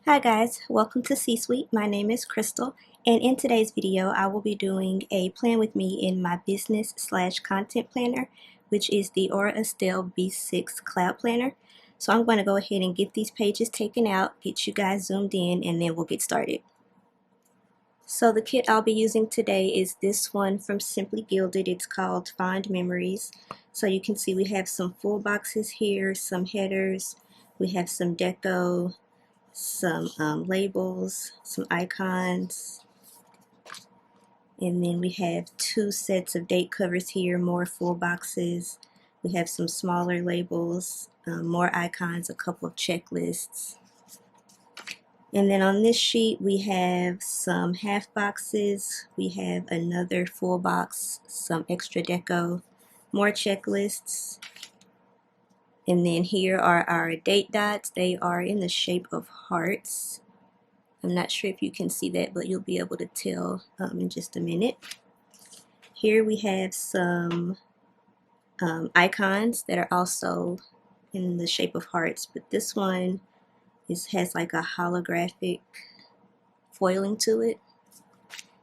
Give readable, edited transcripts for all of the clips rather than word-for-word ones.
Hi guys, welcome to C-Suite. My name is Krystal, and in today's video I will be doing a plan with me in my business/content planner, which is the Aura Estelle B6 Cloud Planner. So I'm going to go ahead and get these pages taken out, get you guys zoomed in, and then we'll get started. So the kit I'll be using today is this one from Simply Gilded. It's called Fond Memories. So you can see we have some full boxes here, some headers, we have some deco, some labels, some icons, and then we have two sets of date covers here, more full boxes. We have some smaller labels, more icons, a couple of checklists. And then on this sheet we have some half boxes, we have another full box, some extra deco, more checklists. And then here are our date dots. They are in the shape of hearts. I'm not sure if you can see that, but you'll be able to tell in just a minute. Here we have some icons that are also in the shape of hearts, but this one has like a holographic foiling to it.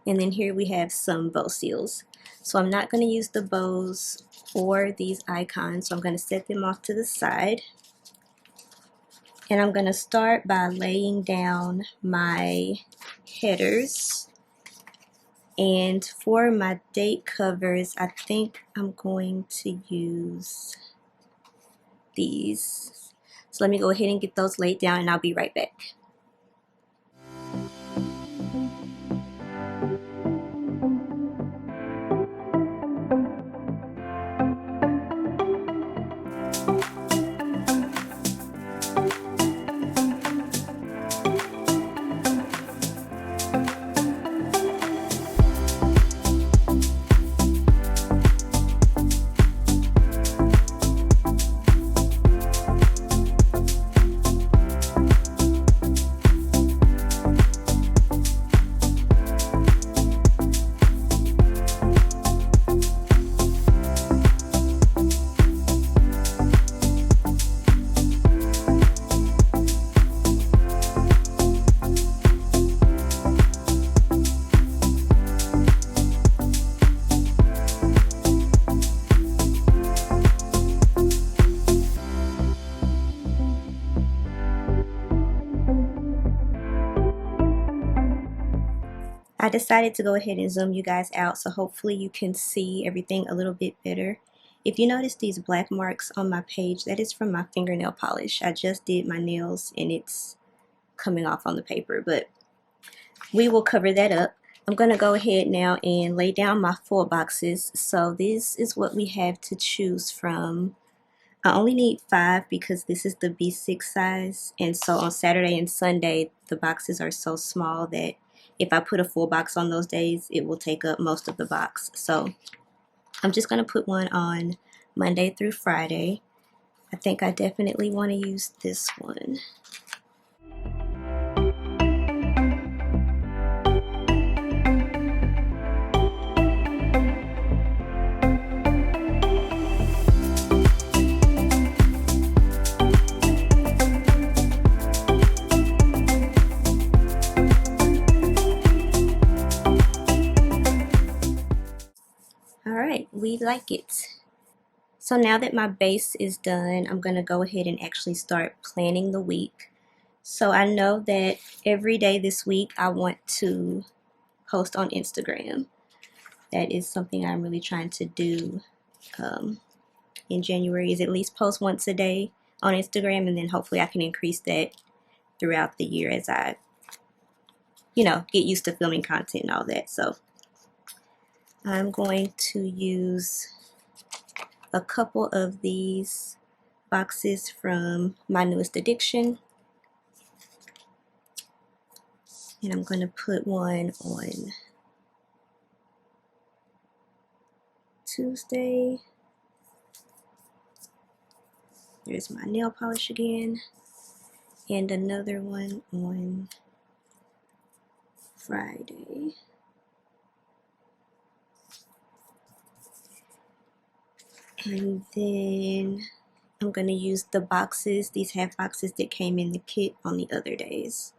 And then here we have some bow seals. So I'm not going to use the bows or these icons, so I'm going to set them off to the side. And I'm going to start by laying down my headers. And for my date covers, I think I'm going to use these. So let me go ahead and get those laid down and I'll be right back. I decided to go ahead and zoom you guys out so hopefully you can see everything a little bit better. If you notice these black marks on my page, that is from my fingernail polish. I just did my nails and it's coming off on the paper, but we will cover that up. I'm going to go ahead now and lay down my full boxes. So this is what we have to choose from. I only need 5 because this is the B6 size, and so on Saturday and Sunday the boxes are so small that if I put a full box on those days, it will take up most of the box. So I'm just going to put one on Monday through Friday. I think I definitely want to use this one. Alright, we like it. So now that my base is done, I'm going to go ahead and actually start planning the week. So I know that every day this week I want to post on Instagram. That is something I'm really trying to do in January, is at least post once a day on Instagram, and then hopefully I can increase that throughout the year as I, get used to filming content and all that. So I'm going to use a couple of these boxes from my newest addiction, and I'm going to put one on Tuesday. There's my nail polish again, and another one on Friday. And then I'm going to use the boxes, these half boxes that came in the kit on the other days.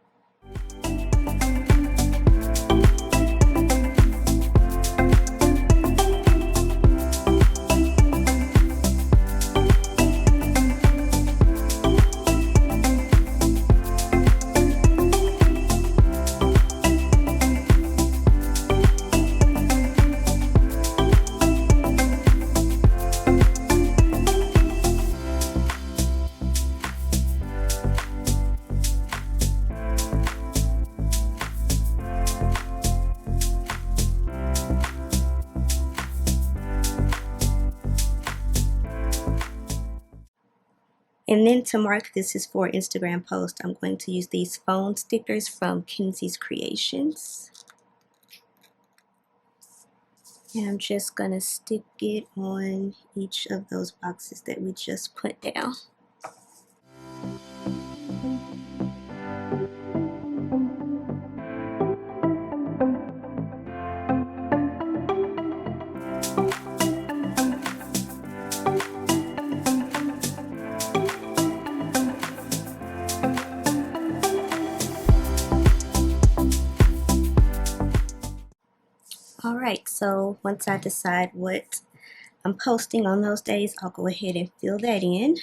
And then to mark this is for Instagram post, I'm going to use these phone stickers from Kinzi's Creations. And I'm just going to stick it on each of those boxes that we just put down. Alright, so once I decide what I'm posting on those days, I'll go ahead and fill that in.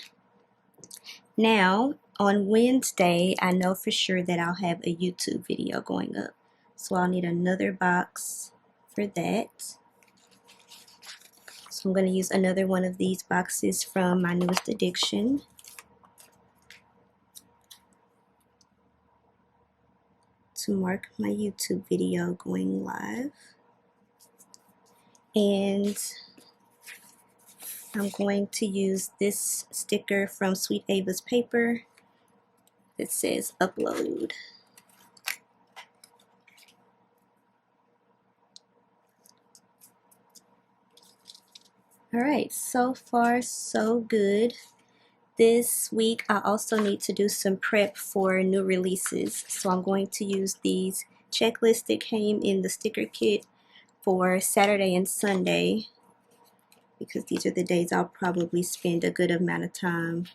Now, on Wednesday, I know for sure that I'll have a YouTube video going up. So I'll need another box for that. So I'm going to use another one of these boxes from my newest addiction. To mark my YouTube video going live. And I'm going to use this sticker from Sweet Ava's paper that says upload. Alright, so far so good. This week I also need to do some prep for new releases. So I'm going to use these checklists that came in the sticker kit for Saturday and Sunday, because these are the days I'll probably spend a good amount of time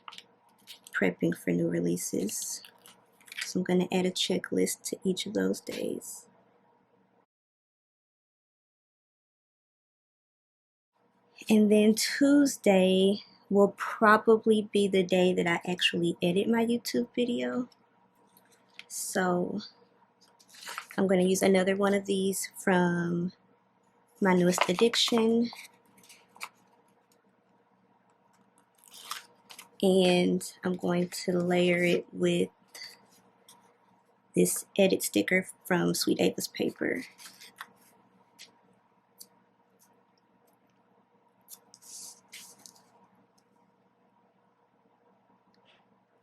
prepping for new releases. So I'm going to add a checklist to each of those days. And then Tuesday will probably be the day that I actually edit my YouTube video. So I'm going to use another one of these from my newest addiction. And I'm going to layer it with this edit sticker from Sweet Ava's paper.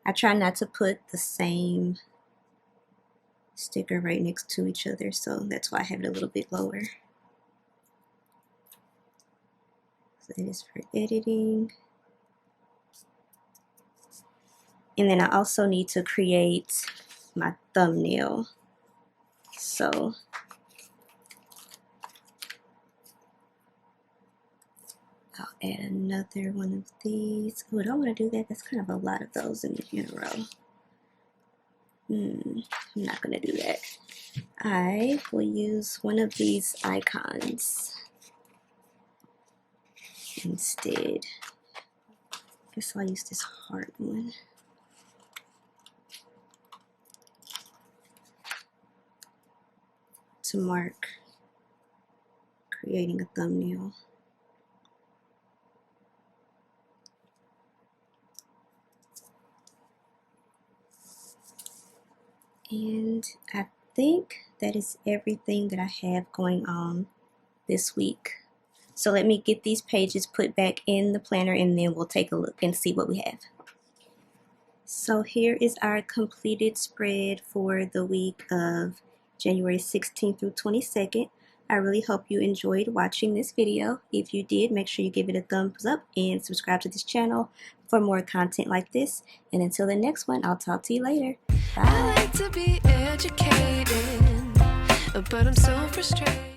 I try not to put the same sticker right next to each other, so that's why I have it a little bit lower. So that is for editing. And then I also need to create my thumbnail. So I'll add another one of these. Oh, I don't want to do that. That's kind of a lot of those in a row. I'm not going to do that. I will use one of these icons instead. I guess I'll use this heart one. To mark creating a thumbnail. And I think that is everything that I have going on this week. So let me get these pages put back in the planner and then we'll take a look and see what we have. So here is our completed spread for the week of January 16th through 22nd. I really hope you enjoyed watching this video. If you did, make sure you give it a thumbs up and subscribe to this channel for more content like this. And until the next one, I'll talk to you later. Bye. I like to be educated, but I'm so frustrated.